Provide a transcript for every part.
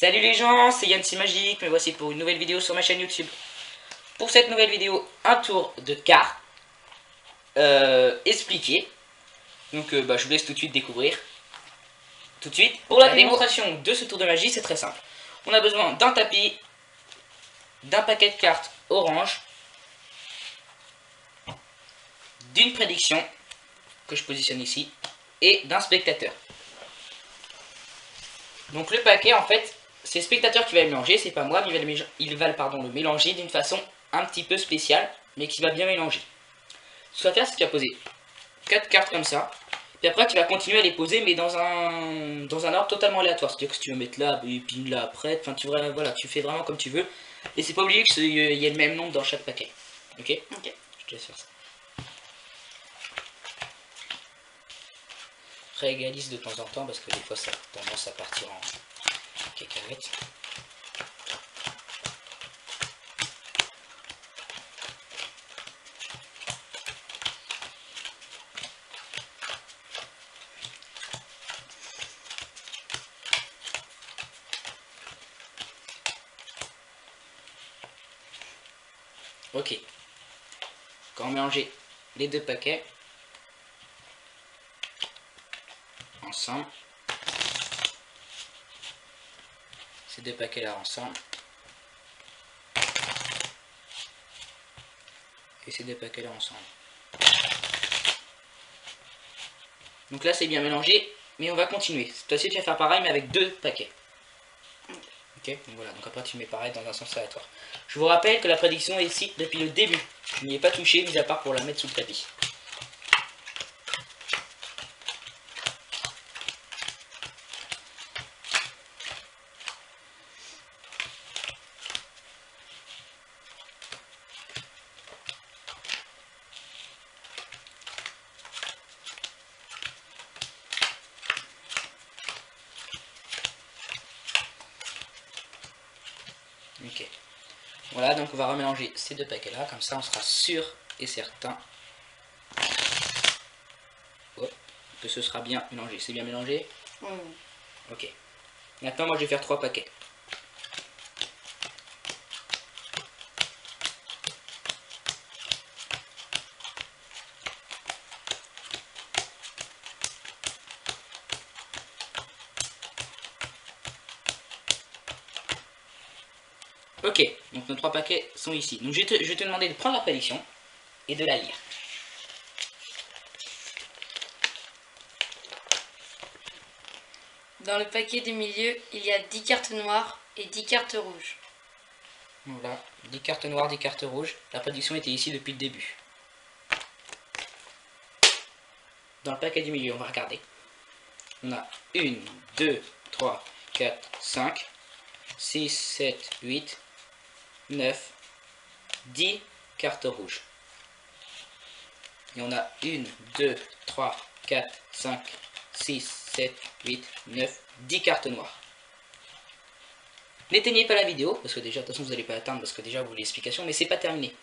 Salut les gens, c'est Yann c'est Magique, me voici pour une nouvelle vidéo sur ma chaîne YouTube. Pour cette nouvelle vidéo, un tour de cartes expliqué. Donc je vous laisse tout de suite découvrir. Tout de suite, pour la démonstration de ce tour de magie, c'est très simple. On a besoin d'un tapis, d'un paquet de cartes orange, d'une prédiction, que je positionne ici, et d'un spectateur. Donc le paquet, en fait, c'est le spectateur qui va le mélanger, c'est pas moi, mais il va le mélanger d'une façon un petit peu spéciale, mais qui va bien mélanger. Ce que tu vas faire, c'est que tu vas poser 4 cartes comme ça, puis après tu vas continuer à les poser, mais dans un ordre totalement aléatoire. C'est-à-dire que si tu veux mettre là, et puis là après, enfin voilà, tu fais vraiment comme tu veux, et c'est pas obligé qu'il y ait le même nombre dans chaque paquet. Ok. Je te laisse faire ça. Réégalise de temps en temps, parce que des fois ça a tendance à partir en cacahuète. Ok. Quand on mélange les deux paquets ensemble, ces deux paquets là ensemble, et ces deux paquets là ensemble. Donc là c'est bien mélangé, mais on va continuer. Cette fois-ci tu vas faire pareil mais avec deux paquets. Ok, donc voilà, donc après tu mets pareil dans un sens aléatoire. Je vous rappelle que la prédiction est ici depuis le début. Je n'y ai pas touché, mis à part pour la mettre sous le tapis. Ok. Voilà, donc on va remélanger ces deux paquets là, comme ça on sera sûr et certain que ce sera bien mélangé. C'est bien mélangé? Ok. Maintenant moi je vais faire 3 paquets. Ok, donc nos 3 paquets sont ici. Donc je vais te demander de prendre la prédiction et de la lire. Dans le paquet du milieu, il y a 10 cartes noires et 10 cartes rouges. Voilà, 10 cartes noires, 10 cartes rouges. La prédiction était ici depuis le début. Dans le paquet du milieu, on va regarder. On a 1, 2, 3, 4, 5, 6, 7, 8, 9, 10 cartes rouges. Et on a 1, 2, 3, 4, 5, 6, 7, 8, 9, 10 cartes noires. N'éteignez pas la vidéo, parce que déjà, de toute façon, vous n'allez pas atteindre, parce que déjà, vous voulez l'explication, mais c'est pas terminé.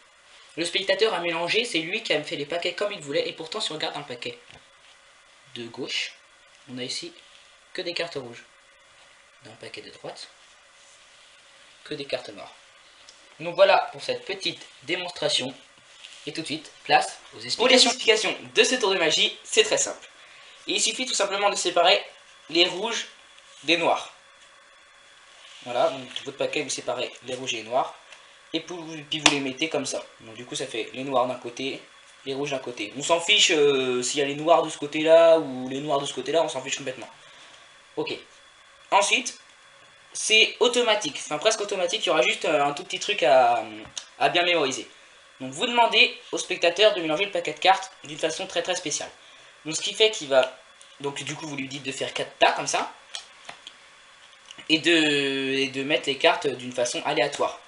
Le spectateur a mélangé, c'est lui qui a fait les paquets comme il voulait, et pourtant, si on regarde dans le paquet de gauche, on a ici que des cartes rouges. Dans le paquet de droite, que des cartes noires. Donc voilà pour cette petite démonstration. Et tout de suite, place aux explications. Pour les explications de ce tour de magie, c'est très simple. Il suffit tout simplement de séparer les rouges des noirs. Voilà, donc votre paquet, vous séparez les rouges et les noirs. Et puis vous les mettez comme ça. Donc du coup, ça fait les noirs d'un côté, les rouges d'un côté. On s'en fiche s'il y a les noirs de ce côté-là ou les noirs de ce côté-là, on s'en fiche complètement. Ok. Ensuite, c'est automatique, enfin presque automatique, il y aura juste un tout petit truc à bien mémoriser. Donc vous demandez au spectateur de mélanger le paquet de cartes d'une façon très très spéciale. Donc ce qui fait qu'il va, donc du coup vous lui dites de faire 4 tas comme ça, et de mettre les cartes d'une façon aléatoire.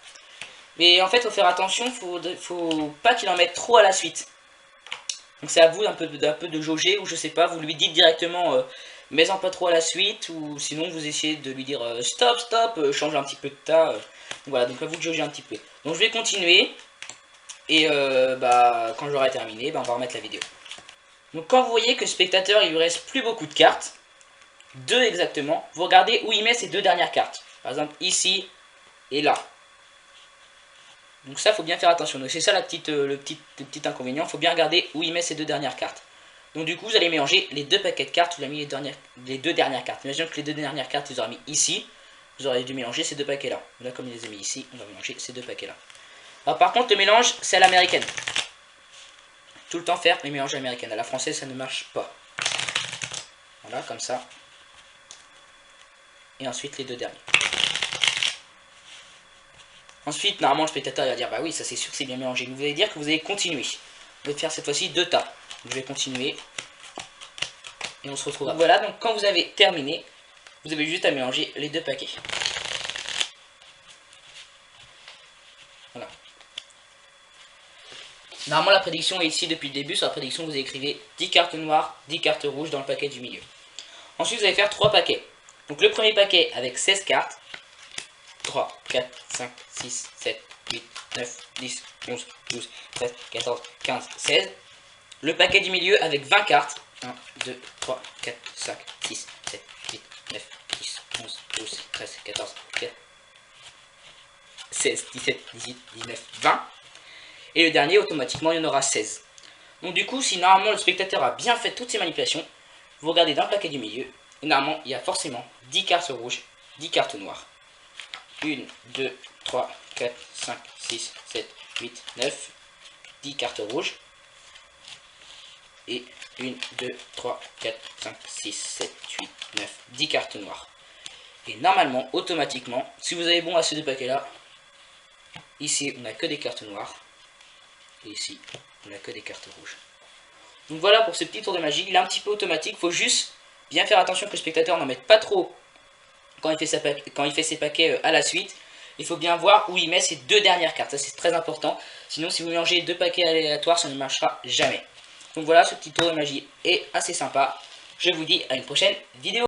Mais en fait il faut faire attention, faut pas qu'il en mette trop à la suite. Donc c'est à vous un peu de jauger, ou je sais pas, vous lui dites directement mets-en pas trop à la suite, ou sinon vous essayez de lui dire stop, change un petit peu de tas. Voilà, donc à vous de jauger un petit peu. Donc je vais continuer, et quand j'aurai terminé, on va remettre la vidéo. Donc quand vous voyez que le spectateur il lui reste plus beaucoup de cartes, 2 exactement, vous regardez où il met ses 2 dernières cartes. Par exemple ici et là. Donc ça, faut bien faire attention. Donc c'est ça le petit inconvénient. Faut bien regarder où il met ses deux dernières cartes. Donc du coup, vous allez mélanger les deux paquets de cartes. Vous avez mis les deux dernières cartes. Imaginons que les deux dernières cartes, vous aurez mis ici. Vous aurez dû mélanger ces deux paquets-là. Là, comme il les a mis ici, on va mélanger ces deux paquets-là. Alors par contre, le mélange, c'est à l'américaine. Tout le temps faire les mélanges américaines. À la française, ça ne marche pas. Voilà, comme ça. Et ensuite, les deux derniers. Ensuite, normalement, le spectateur va dire, bah oui, ça c'est sûr que c'est bien mélangé. Vous allez dire que vous allez continuer. Vous allez faire cette fois-ci 2 tas. Donc, je vais continuer. Et on se retrouve après. Voilà, donc quand vous avez terminé, vous avez juste à mélanger les deux paquets. Voilà. Normalement, la prédiction est ici depuis le début. Sur la prédiction, vous écrivez 10 cartes noires, 10 cartes rouges dans le paquet du milieu. Ensuite, vous allez faire 3 paquets. Donc le premier paquet avec 16 cartes. 3, 4, 5, 6, 7, 8, 9, 10, 11, 12, 13, 14, 15, 16. Le paquet du milieu avec 20 cartes. 1, 2, 3, 4, 5, 6, 7, 8, 9, 10, 11, 12, 13, 14, 15, 16, 17, 18, 19, 20. Et le dernier, automatiquement, il y en aura 16. Donc du coup, si normalement le spectateur a bien fait toutes ces manipulations, vous regardez dans le paquet du milieu, et normalement, il y a forcément 10 cartes rouges, 10 cartes noires. 1, 2, 3, 4, 5, 6, 7, 8, 9, 10 cartes rouges. Et 1, 2, 3, 4, 5, 6, 7, 8, 9, 10 cartes noires. Et normalement, automatiquement, si vous avez bon à ces deux paquets-là, ici, on n'a que des cartes noires. Et ici, on n'a que des cartes rouges. Donc voilà pour ce petit tour de magie. Il est un petit peu automatique. Il faut juste bien faire attention que le spectateur n'en mette pas trop quand il fait ses paquets à la suite. Il faut bien voir où il met ses deux dernières cartes. Ça, c'est très important. Sinon, si vous mélangez deux paquets aléatoires, ça ne marchera jamais. Donc voilà, ce petit tour de magie est assez sympa. Je vous dis à une prochaine vidéo.